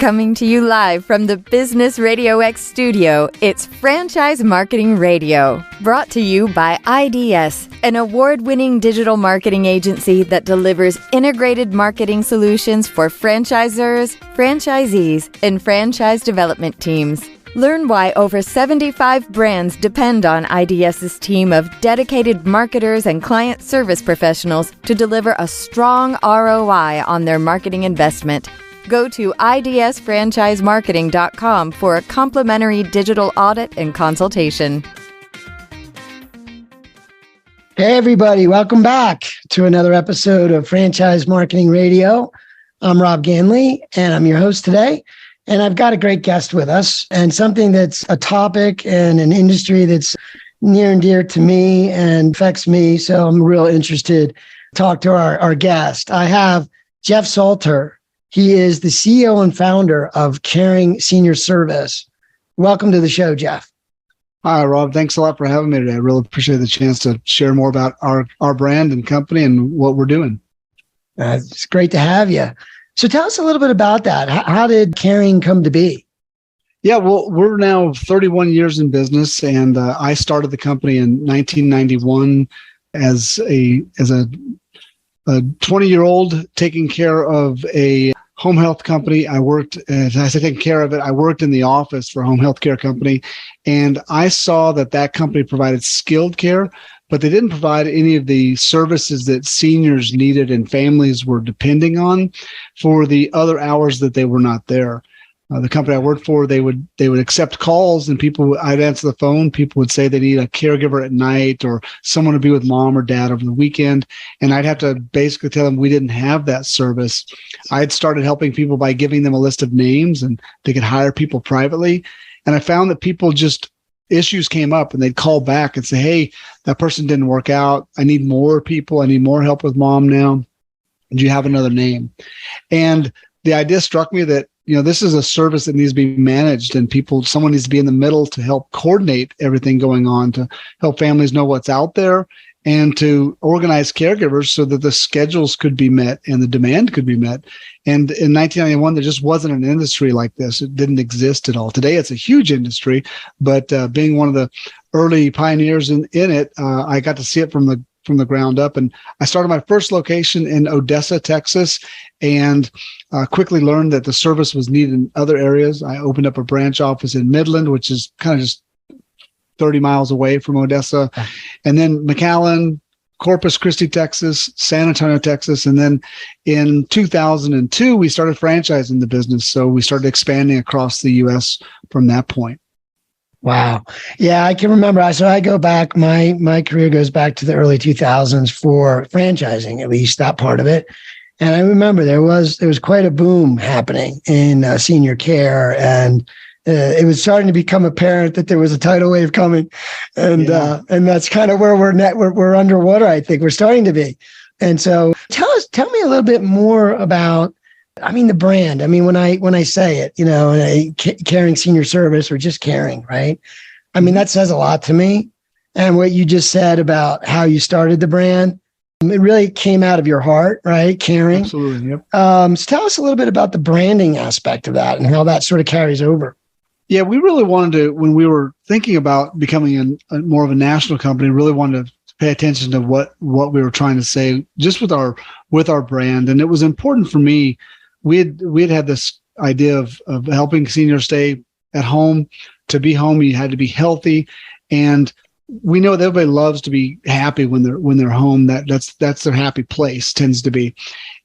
Coming to you live from the Business Radio X studio, it's Franchise Marketing Radio, brought to you by IDS, an award-winning digital marketing agency that delivers integrated marketing solutions for franchisors, franchisees, and franchise development teams. Learn why over 75 brands depend on IDS's team of dedicated marketers and client service professionals to deliver a strong ROI on their marketing investment. Go to idsfranchisemarketing.com for a complimentary digital audit and consultation. Hey, everybody. Welcome back to another episode of Franchise Marketing Radio. I'm Rob Ganley, and I'm your host today. And I've got a great guest with us, and something that's a topic and an industry that's near and dear to me and affects me. So I'm real interested to talk to our guest. I have Jeff Salter. He is the CEO and founder of Caring Senior Service. Welcome to the show, Jeff. Hi, Rob. Thanks a lot for having me today. I really appreciate the chance to share more about our brand and company and what we're doing. It's great to have you. So tell us a little bit about that. How did Caring come to be? Yeah, well, we're now 31 years in business, and I started the company in 1991 as a 20-year-old taking care of a home health company. I worked, as I said, taking care of it. I worked in the office for a home health care company, and I saw that company provided skilled care, but they didn't provide any of the services that seniors needed and families were depending on for the other hours that they were not there. The company I worked for, they would accept calls, and I'd answer the phone. People would say they need a caregiver at night or someone to be with mom or dad over the weekend. And I'd have to basically tell them we didn't have that service. I'd started helping people by giving them a list of names, and they could hire people privately. And I found that issues came up, and they'd call back and say, hey, that person didn't work out. I need more people. I need more help with mom now. Do you have another name? And the idea struck me that, this is a service that needs to be managed, and someone needs to be in the middle to help coordinate everything going on, to help families know what's out there, and to organize caregivers so that the schedules could be met and the demand could be met. And in 1991, there just wasn't an industry like this. It didn't exist at all. Today, it's a huge industry, but being one of the early pioneers in it, I got to see it from the ground up. And I started my first location in Odessa, Texas, and quickly learned that the service was needed in other areas. I opened up a branch office in Midland, which is kind of just 30 miles away from Odessa, and then McAllen, Corpus Christi, Texas, San Antonio, Texas. And then in 2002, we started franchising the business. So we started expanding across the U.S. from that point. Wow. Yeah, I can remember. So I go back, my career goes back to the early 2000s for franchising, at least that part of it. And I remember there was quite a boom happening in senior care, and it was starting to become apparent that there was a tidal wave coming, and that's kind of where we're underwater. I think we're starting to be. And so tell me a little bit more about, the brand. When I say it, Caring Senior Service, or just Caring, right? That says a lot to me. And what you just said about how you started the brand, it really came out of your heart, right? Caring. Absolutely. Yep. So tell us a little bit about the branding aspect of that and how that sort of carries over. Yeah, we really wanted to, when we were thinking about becoming more of a national company, really wanted to pay attention to what we were trying to say just with our brand. And it was important for me. We had this idea of helping seniors stay at home. To be home, you had to be healthy, and we know that everybody loves to be happy when they're home. That's their happy place, tends to be.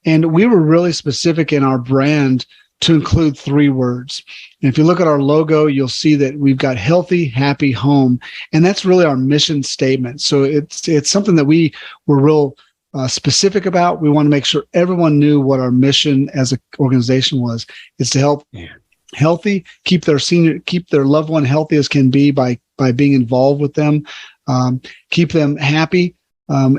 And we were really specific in our brand to include 3 words. And if you look at our logo, you'll see that we've got healthy, happy home. And that's really our mission statement. So it's something that we were real specific about. We want to make sure everyone knew what our mission as an organization was. It's to help healthy, keep their loved one healthy as can be by being involved with them, keep them happy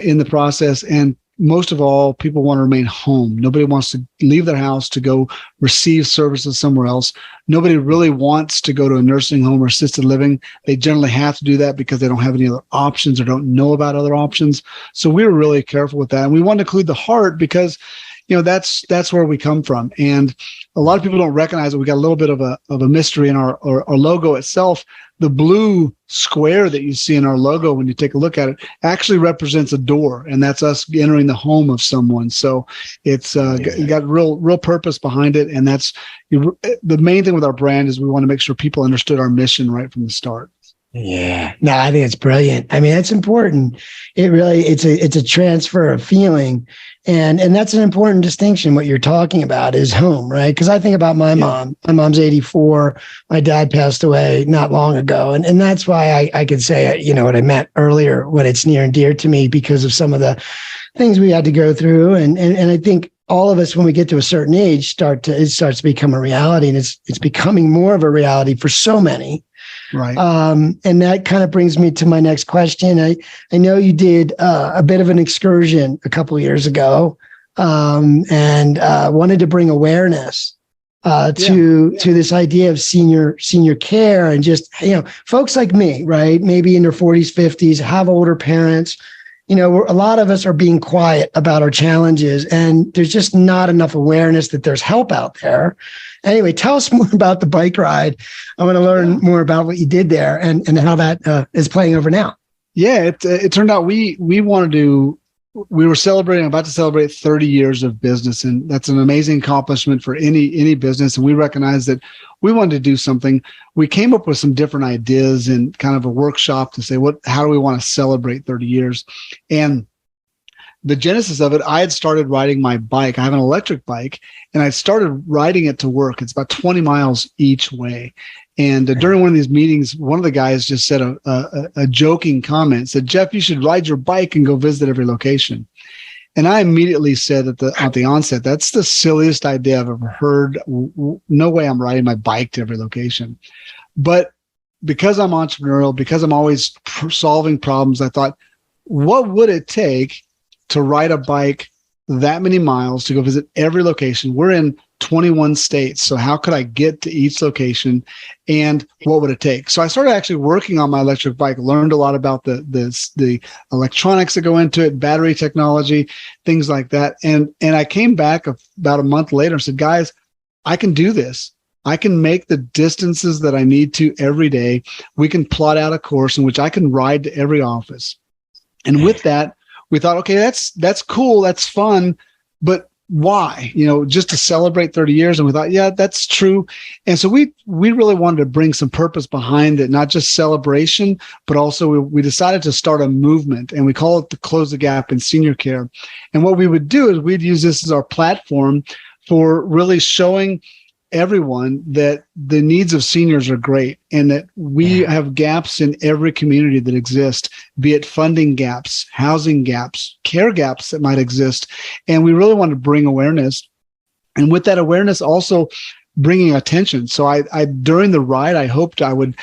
in the process, and most of all, people want to remain home. Nobody wants to leave their house to go receive services somewhere else. Nobody really wants to go to a nursing home or assisted living. They generally have to do that because they don't have any other options or don't know about other options. So we were really careful with that. And we wanted to include the heart because, that's where we come from. And a lot of people don't recognize that we got a little bit of a mystery in our logo itself. The blue square that you see in our logo, when you take a look at it, actually represents a door, and that's us entering the home of someone. So it's got real purpose behind it. And that's the main thing with our brand is we want to make sure people understood our mission right from the start. Yeah, no, I think it's brilliant. I mean, it's important. It's a transfer of feeling. And that's an important distinction. What you're talking about is home, right? Because I think about my mom. My mom's 84. My dad passed away not long ago. And that's why I could say, what I meant earlier, when it's near and dear to me because of some of the things we had to go through. And I think all of us, when we get to a certain age, it starts to become a reality. And it's becoming more of a reality for so many. Right. And that kind of brings me to my next question. I know you did a bit of an excursion a couple of years ago, and wanted to bring awareness to this idea of senior care, and just, folks like me, right? Maybe in their 40s, 50s, have older parents. A lot of us are being quiet about our challenges, and there's just not enough awareness that there's help out there. Anyway, tell us more about the bike ride. I want to learn more about what you did there and how that is playing over now. Yeah, it turned out we were about to celebrate 30 years of business, and that's an amazing accomplishment for any business. And we recognized that we wanted to do something. We came up with some different ideas and kind of a workshop to say, how do we want to celebrate 30 years? And the genesis of it, I had started riding my bike. I have an electric bike, and I started riding it to work. It's about 20 miles each way. And during one of these meetings, one of the guys just said a joking comment, said, "Jeff, you should ride your bike and go visit every location." And I immediately said at the onset, that's the silliest idea I've ever heard. No way I'm riding my bike to every location. But because I'm entrepreneurial, because I'm always solving problems, I thought, what would it take to ride a bike that many miles to go visit every location? We're in 21 states. So how could I get to each location, and what would it take? So I started actually working on my electric bike, learned a lot about the electronics that go into it, battery technology, things like that. And I came back about a month later and said, guys, I can do this. I can make the distances that I need to every day. We can plot out a course in which I can ride to every office. And with that, we thought, okay, that's cool. That's fun. But why? Just to celebrate 30 years. And we thought, yeah, that's true. And so we really wanted to bring some purpose behind it, not just celebration, but also we decided to start a movement, and we call it the Close the Gap in Senior Care. And what we would do is we'd use this as our platform for really showing everyone that the needs of seniors are great, and that we have gaps in every community that exist, be it funding gaps, housing gaps, care gaps that might exist. And we really want to bring awareness, and with that awareness also bringing attention. So I during the ride, I hoped I would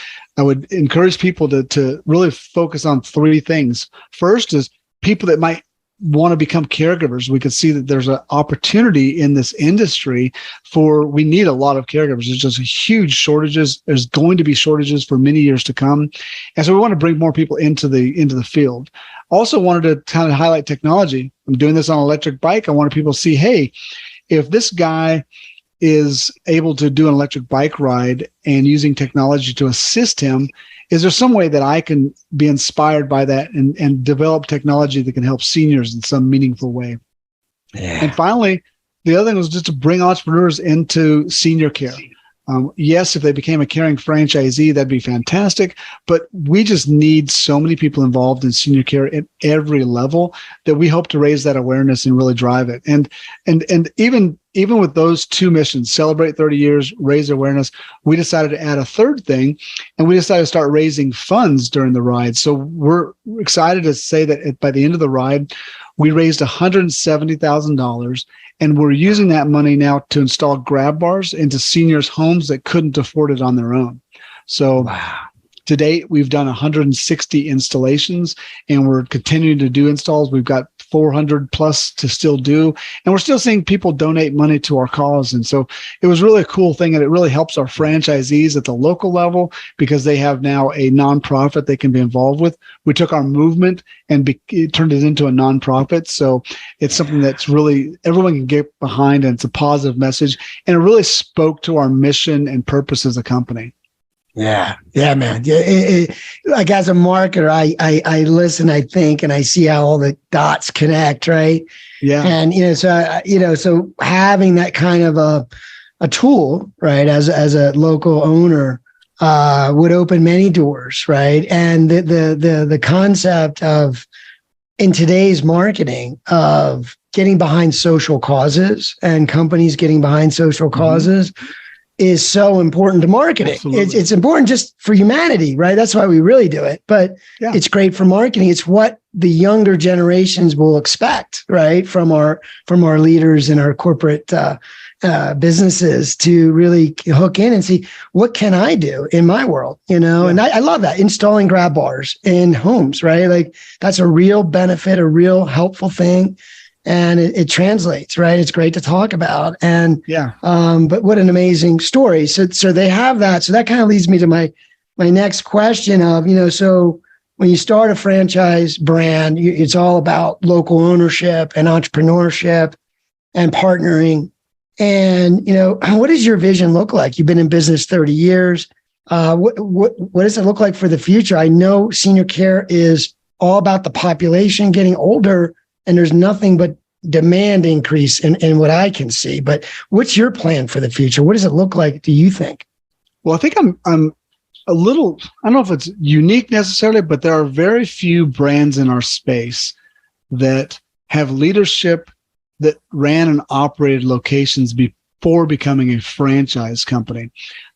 encourage people to really focus on three things. First is people that might want to become caregivers. We could see that there's an opportunity in this industry we need a lot of caregivers. There's just huge shortages. There's going to be shortages for many years to come. And so we want to bring more people into the field. Also wanted to kind of highlight technology. I'm doing this on an electric bike. I wanted people to see, hey, if this guy is able to do an electric bike ride and using technology to assist him, is there some way that I can be inspired by that and develop technology that can help seniors in some meaningful way? Yeah. And finally, the other thing was just to bring entrepreneurs into senior care. Yes, if they became a caring franchisee, that'd be fantastic. But we just need so many people involved in senior care at every level that we hope to raise that awareness and really drive it. And even with those two missions, celebrate 30 years, raise awareness, we decided to add a third thing, and we decided to start raising funds during the ride. So we're excited to say that by the end of the ride, we raised $170,000, and we're using that money now to install grab bars into seniors' homes that couldn't afford it on their own. So to date, we've done 160 installations, and we're continuing to do installs. We've got 400 plus to still do. And we're still seeing people donate money to our cause. And so it was really a cool thing. And it really helps our franchisees at the local level because they have now a nonprofit they can be involved with. We took our movement and turned it into a nonprofit. So it's something that's really everyone can get behind, and it's a positive message. And it really spoke to our mission and purpose as a company. Yeah, man. Like as a marketer, I listen, I think, and I see how all the dots connect, right? Yeah. And so having that kind of a tool, right, as a local owner, would open many doors, right? And the concept of in today's marketing of getting behind social causes and companies getting behind social causes is so important to marketing. It's important just for humanity, right? That's why we really do it. But it's great for marketing. It's what the younger generations will expect, right, from our leaders and our corporate businesses to really hook in and see what can I do in my world, And I love that installing grab bars in homes, right? Like that's a real benefit, a real helpful thing. And it translates, right? It's great to talk about. And but what an amazing story. So they have that. So that kind of leads me to my next question of, so when you start a franchise brand, it's all about local ownership and entrepreneurship and partnering. And, what does your vision look like? You've been in business 30 years. What does it look like for the future? I know senior care is all about the population getting older, and there's nothing but demand increase in what I can see. But what's your plan for the future? What does it look like, do you think? Well, I think I'm a little, I don't know if it's unique necessarily, but there are very few brands in our space that have leadership that ran and operated locations before becoming a franchise company.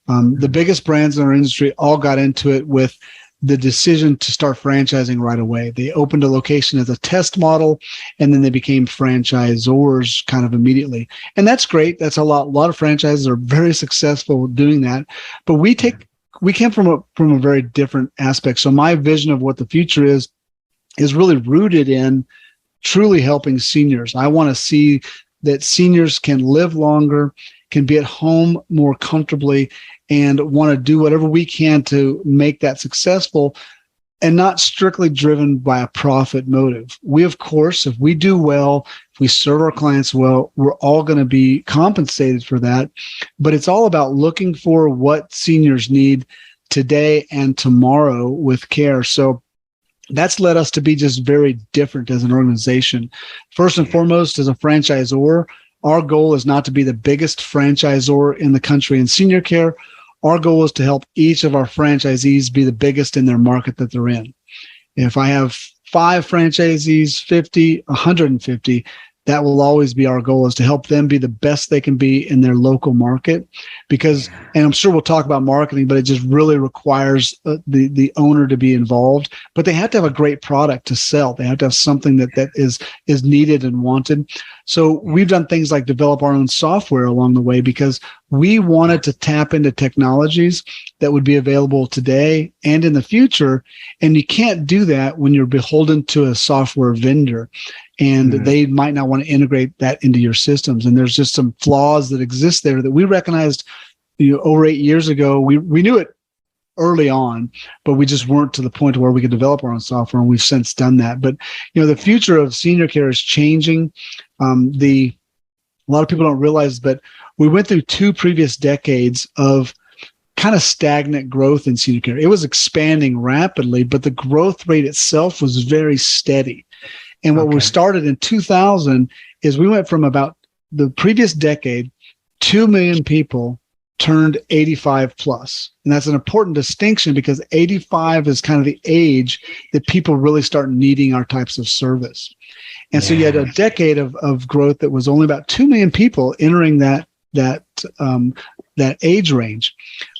The biggest brands in our industry all got into it with the decision to start franchising right away. They opened a location as a test model, and then they became franchisors kind of immediately. And that's great. That's a lot of franchises are very successful doing that. But we came from a very different aspect. So my vision of what the future is really rooted in truly helping seniors. I want to see that seniors can live longer, can be at home more comfortably, and want to do whatever we can to make that successful, and not strictly driven by a profit motive. We, of course, if we do well, if we serve our clients well, we're all going to be compensated for that. But it's all about looking for what seniors need today and tomorrow with care. So that's led us to be just very different as an organization. First and foremost, as a franchisor, our goal is not to be the biggest franchisor in the country in senior care. Our goal is to help each of our franchisees be the biggest in their market that they're in. If I have 5 franchisees, 50, 150, that will always be our goal, is to help them be the best they can be in their local market. Because, and I'm sure we'll talk about marketing, but it just really requires the owner to be involved. But they have to have a great product to sell. They have to have something that is needed and wanted. So we've done things like develop our own software along the way, because we wanted to tap into technologies that would be available today and in the future. And you can't do that when you're beholden to a software vendor, and they might not want to integrate that into your systems. And there's just some flaws that exist there that we recognized, over 8 years ago. We knew it early on, but we just weren't to the point where we could develop our own software, and we've since done that. But the future of senior care is changing. A lot of people don't realize, but we went through 2 previous decades of kind of stagnant growth in senior care. It was expanding rapidly, but the growth rate itself was very steady. And what we started in 2000 is we went from about the previous decade, 2 million people turned 85 plus. And that's an important distinction, because 85 is kind of the age that people really start needing our types of service. And so you had a decade of growth that was only about 2 million people entering that age range.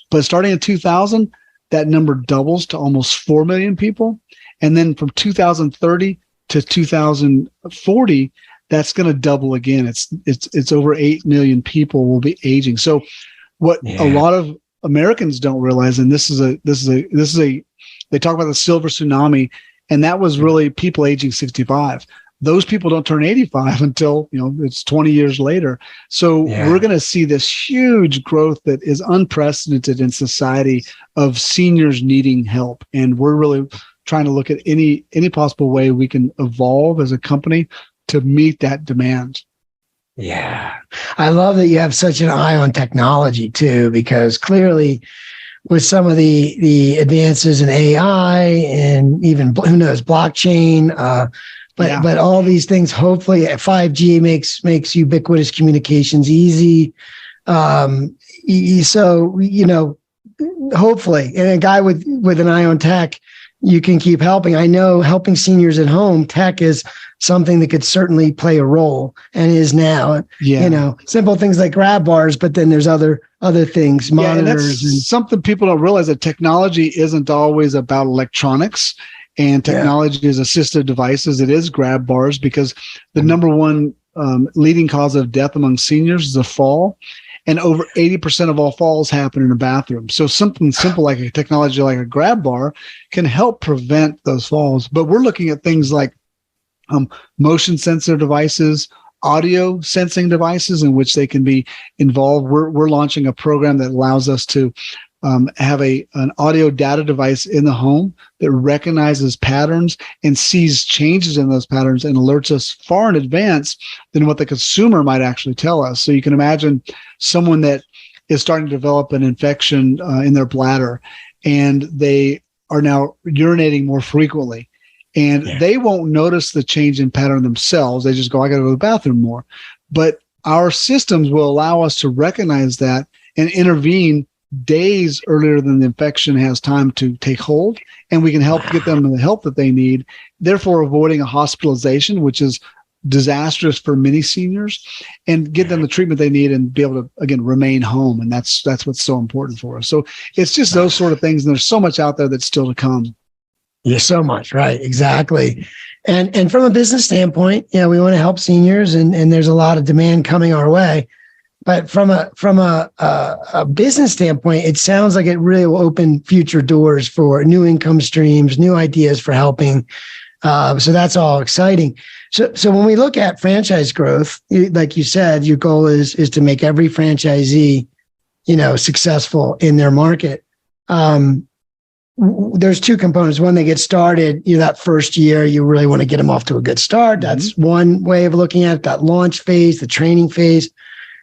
But starting in 2000, that number doubles to almost 4 million people. And then from 2030 to 2040, that's going to double again. It's over 8 million people will be aging. So what a lot of Americans don't realize, and this is a they talk about the silver tsunami, and that was really people aging 65. those people don't turn 85 until, it's 20 years later. So we're going to see this huge growth that is unprecedented in society of seniors needing help. And we're really trying to look at any possible way we can evolve as a company to meet that demand. Yeah. I love that you have such an eye on technology too, because clearly with some of the advances in AI and even, who knows, blockchain, but all these things, hopefully 5G makes ubiquitous communications easy. So, hopefully, and a guy with an eye on tech, you can keep helping. I know helping seniors at home, tech is something that could certainly play a role and is now. Simple things like grab bars, but then there's other things, monitors. And something people don't realize, that technology isn't always about electronics. And technology is assistive devices. It is grab bars, because the number one leading cause of death among seniors is a fall. And over 80% of all falls happen in a bathroom. So something simple like a technology like a grab bar can help prevent those falls. But we're looking at things like motion sensor devices, audio sensing devices in which they can be involved. We're launching a program that allows us to have an audio data device in the home that recognizes patterns and sees changes in those patterns and alerts us far in advance than what the consumer might actually tell us. So you can imagine someone that is starting to develop an infection in their bladder, and they are now urinating more frequently. And they won't notice the change in pattern themselves. They just go, I got to go to the bathroom more. But our systems will allow us to recognize that and intervene days earlier than the infection has time to take hold, and we can help get them the help that they need, therefore avoiding a hospitalization, which is disastrous for many seniors, and get them the treatment they need and be able to, again, remain home. And that's what's so important for us. So it's just those sort of things. And there's so much out there that's still to come. Yeah, so much. Right. Exactly. And from a business standpoint, we want to help seniors, and there's a lot of demand coming our way. But from a business standpoint, it sounds like it really will open future doors for new income streams, new ideas for helping. So that's all exciting. So when we look at franchise growth, like you said, your goal is to make every franchisee, successful in their market. There's two components. One, they get started, that first year, you really want to get them off to a good start. That's one way of looking at it, that launch phase, the training phase.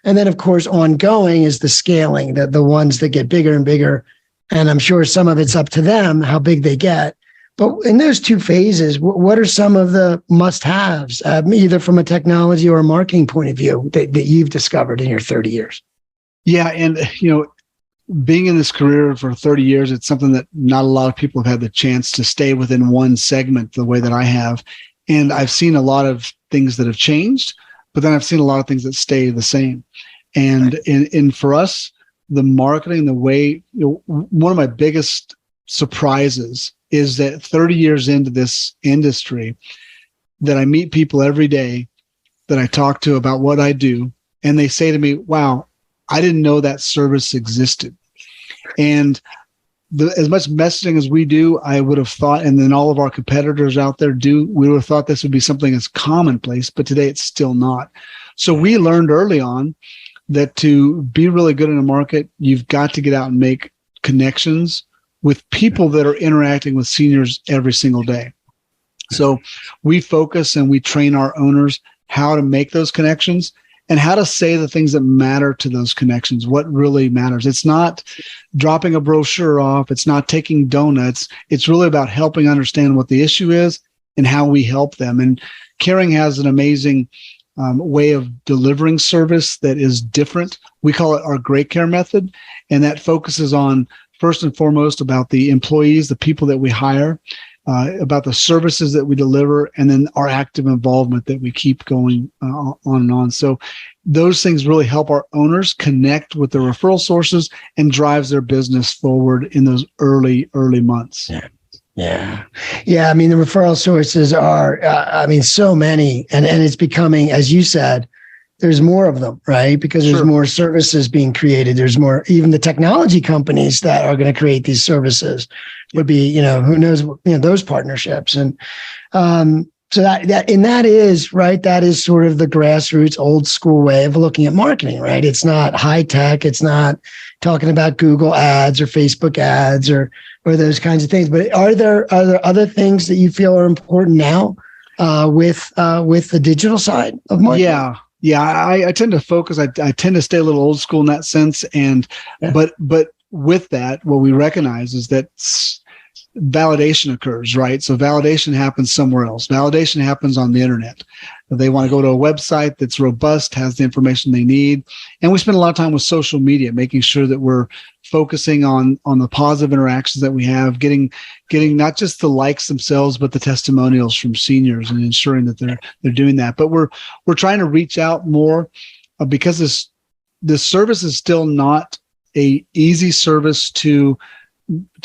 And then, of course, ongoing is the scaling, the ones that get bigger and bigger. And I'm sure some of it's up to them, how big they get. But in those two phases, what are some of the must-haves, either from a technology or a marketing point of view, that you've discovered in your 30 years? Yeah. And, being in this career for 30 years, it's something that not a lot of people have had the chance to stay within one segment the way that I have. And I've seen a lot of things that have changed, but then I've seen a lot of things that stay the same. And in for us, the marketing, the way, one of my biggest surprises is that 30 years into this industry, that I meet people every day that I talk to about what I do, and they say to me, wow, I didn't know that service existed. And as much messaging as we do, I would have thought, and then all of our competitors out there do, we would have thought this would be something that's commonplace, but today it's still not. So we learned early on that to be really good in a market, you've got to get out and make connections with people that are interacting with seniors every single day. So we focus and we train our owners how to make those connections and how to say the things that matter to those connections, what really matters. It's not dropping a brochure off. It's not taking donuts. It's really about helping understand what the issue is and how we help them. And Caring has an amazing way of delivering service that is different. We call it our Great Care method, and that focuses on, first and foremost, about the employees, the people that we hire, about the services that we deliver, and then our active involvement that we keep going on and on. So those things really help our owners connect with their referral sources and drives their business forward in those early months. Yeah. I mean, the referral sources are, so many, and it's becoming, as you said, there's more of them, right? Because there's more services being created. There's more, even the technology companies that are going to create these services would be, who knows, those partnerships. And So that is right. That is sort of the grassroots, old school way of looking at marketing, right? It's not high tech. It's not talking about Google ads or Facebook ads or those kinds of things. But are there other things that you feel are important now with the digital side of marketing? Yeah. I tend to focus. I tend to stay a little old school in that sense. And but with that, what we recognize is that validation occurs, right? So validation happens somewhere else. Validation happens on the internet. They want to go to a website that's robust, has the information they need. And we spend a lot of time with social media, making sure that we're focusing on the positive interactions that we have, getting not just the likes themselves, but the testimonials from seniors and ensuring that they're doing that. But we're trying to reach out more because this service is still not a easy service to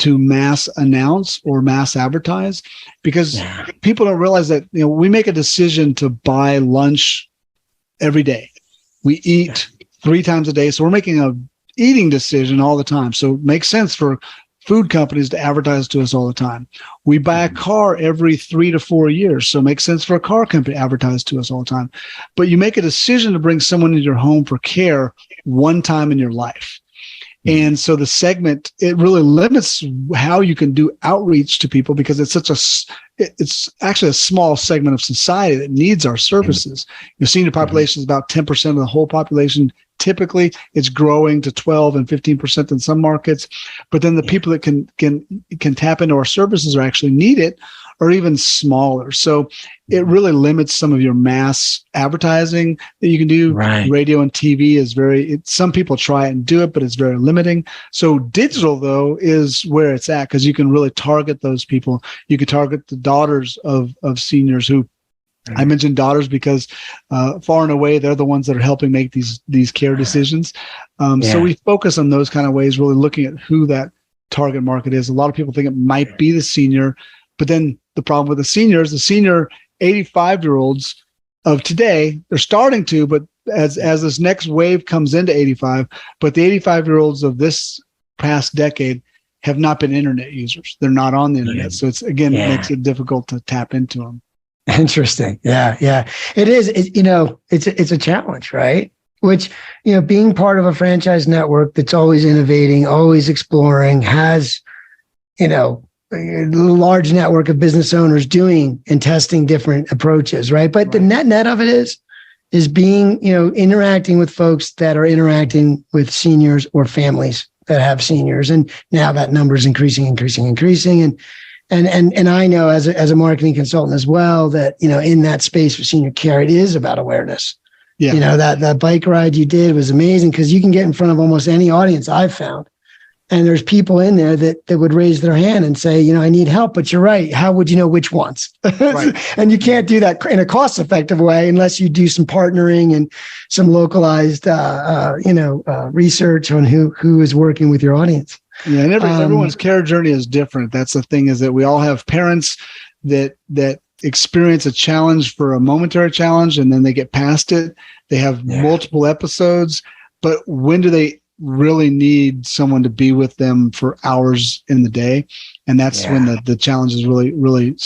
mass announce or mass advertise, because people don't realize that, we make a decision to buy lunch every day. We eat 3 times a day. So we're making a eating decision all the time. So it makes sense for food companies to advertise to us all the time. We buy a car every 3 to 4 years. So it makes sense for a car company to advertise to us all the time. But you make a decision to bring someone into your home for care one time in your life. And so the segment, it really limits how you can do outreach to people, because it's actually a small segment of society that needs our services. Your senior population is about 10% of the whole population. Typically, it's growing to 12 and 15% in some markets. But then the people that can tap into our services or actually need it are even smaller. So it really limits some of your mass advertising that you can do. Right. Radio and TV is some people try it and do it, but it's very limiting. So digital, though, is where it's at, because you can really target those people. You can target the daughters of seniors who, I mentioned daughters because far and away, they're the ones that are helping make these care decisions. So we focus on those kind of ways, really looking at who that target market is. A lot of people think it might be the senior, but then the problem with the senior 85-year-olds of today, they're starting to, but as this next wave comes into 85, but the 85-year-olds of this past decade have not been internet users. They're not on the internet. So it's, again, it makes it difficult to tap into them. Interesting. Yeah. It is. It's a challenge, right? Which, being part of a franchise network that's always innovating, always exploring, has, a large network of business owners doing and testing different approaches, right? But the net of it is being, interacting with folks that are interacting with seniors or families that have seniors. And now that number is increasing. And I know as a marketing consultant as well, that, in that space for senior care, it is about awareness. Yeah. That bike ride you did was amazing, because you can get in front of almost any audience I've found. And there's people in there that would raise their hand and say, I need help, but you're right. How would you know which ones? Right. And you can't do that in a cost-effective way unless you do some partnering and some localized, research on who is working with your audience. Yeah, and everyone's care journey is different. That's the thing, is that we all have parents that experience a challenge for a momentary challenge, and then they get past it. They have multiple episodes, but when do they really need someone to be with them for hours in the day? And that's when the challenge is really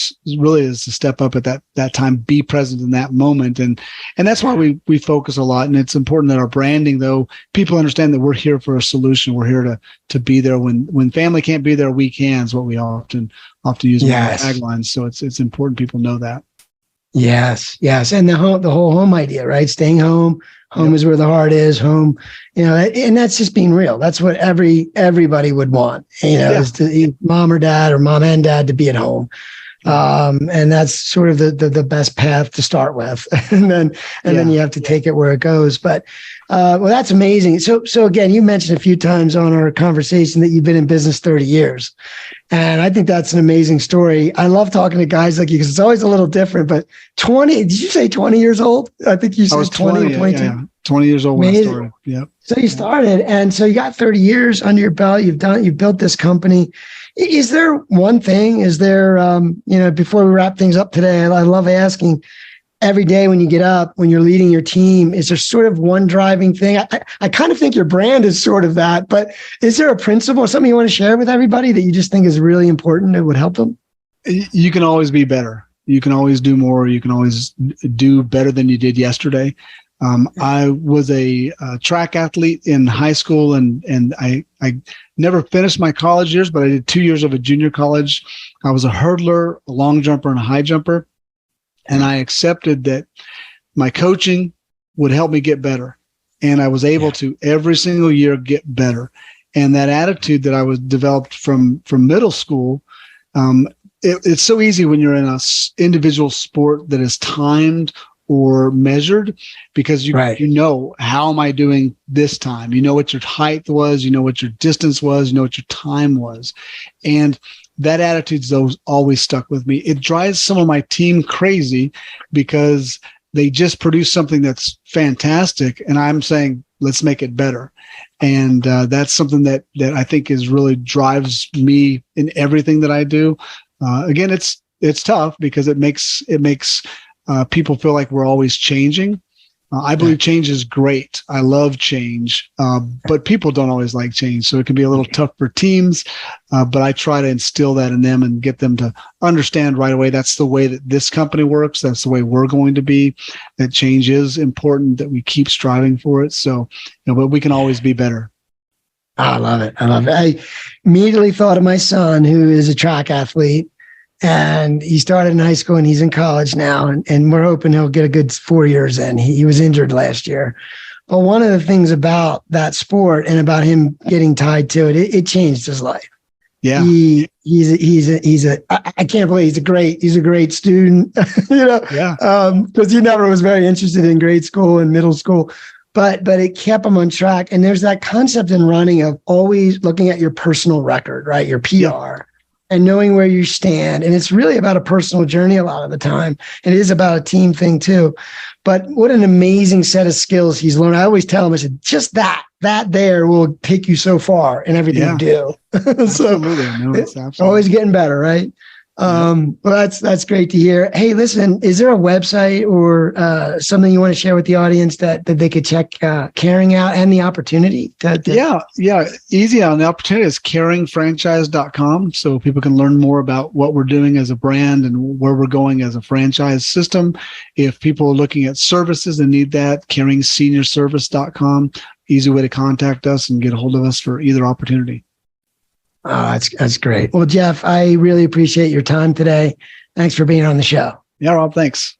is to step up at that time, be present in that moment. And that's why we focus a lot. And it's important that our branding, though, people understand that we're here for a solution. We're here to be there when family can't be there, we can, is what we often use in our taglines. So it's important people know that. Yes. And the whole home idea, right? Staying home. Home is where the heart is. Home, and that's just being real. That's what everybody would want, is to mom or dad, or mom and dad, to be at home. And that's sort of the best path to start with. and then you have to take it where it goes. But, well, that's amazing. So again, you mentioned a few times on our conversation that you've been in business 30 years. And I think that's an amazing story. I love talking to guys like you, because it's always a little different, but 20, did you say 20 years old? I think you said 20 or 22. Yeah. 20 years old when I started. Yep. So you started, and so you got 30 years under your belt. You've built this company. Is there one thing, before we wrap things up today, I love asking, every day when you get up, when you're leading your team, is there sort of one driving thing? I kind of think your brand is sort of that, but is there a principle or something you want to share with everybody that you just think is really important that would help them? You can always be better. You can always do more. You can always do better than you did yesterday. I was a track athlete in high school, and I never finished my college years, but I did 2 years of a junior college. I was a hurdler, a long jumper, and a high jumper. And I accepted that my coaching would help me get better. And I was able to every single year get better. And that attitude that I was developed from middle school, it's so easy when you're in a individual sport that is timed or measured, because you know, how am I doing this time? You know what your height was, you know what your distance was, you know what your time was. And that attitude's always stuck with me. It drives some of my team crazy because they just produce something that's fantastic, and I'm saying, let's make it better. And that's something that I think really drives me in everything that I do. Again, it's tough because it makes people feel like we're always changing. I believe change is great. I love change, but people don't always like change. So it can be a little tough for teams, but I try to instill that in them and get them to understand right away that's the way that this company works. That's the way we're going to be, that change is important, that we keep striving for it. So, but we can always be better. I love it. I immediately thought of my son, who is a track athlete. And he started in high school and he's in college now. And we're hoping he'll get a good 4 years in. He was injured last year. But one of the things about that sport and about him getting tied to it, it changed his life. Yeah. I can't believe he's a great student, because he never was very interested in grade school and middle school. But it kept him on track. And there's that concept in running of always looking at your personal record, right? Your PR. Yeah. And knowing where you stand. And it's really about a personal journey a lot of the time. It is about a team thing too. But what an amazing set of skills he's learned. I always tell him, I said, just that there will take you so far in everything you do. So it's always getting better, right? Well, that's great to hear. Hey, listen, is there a website or something you want to share with the audience that they could check Caring out and the opportunity? Yeah. Easy on the opportunity is caringfranchise.com. So people can learn more about what we're doing as a brand and where we're going as a franchise system. If people are looking at services and need that, caringseniorservice.com. Easy way to contact us and get a hold of us for either opportunity. Oh, that's great. Well, Jeff, I really appreciate your time today. Thanks for being on the show. Yeah, Rob, thanks.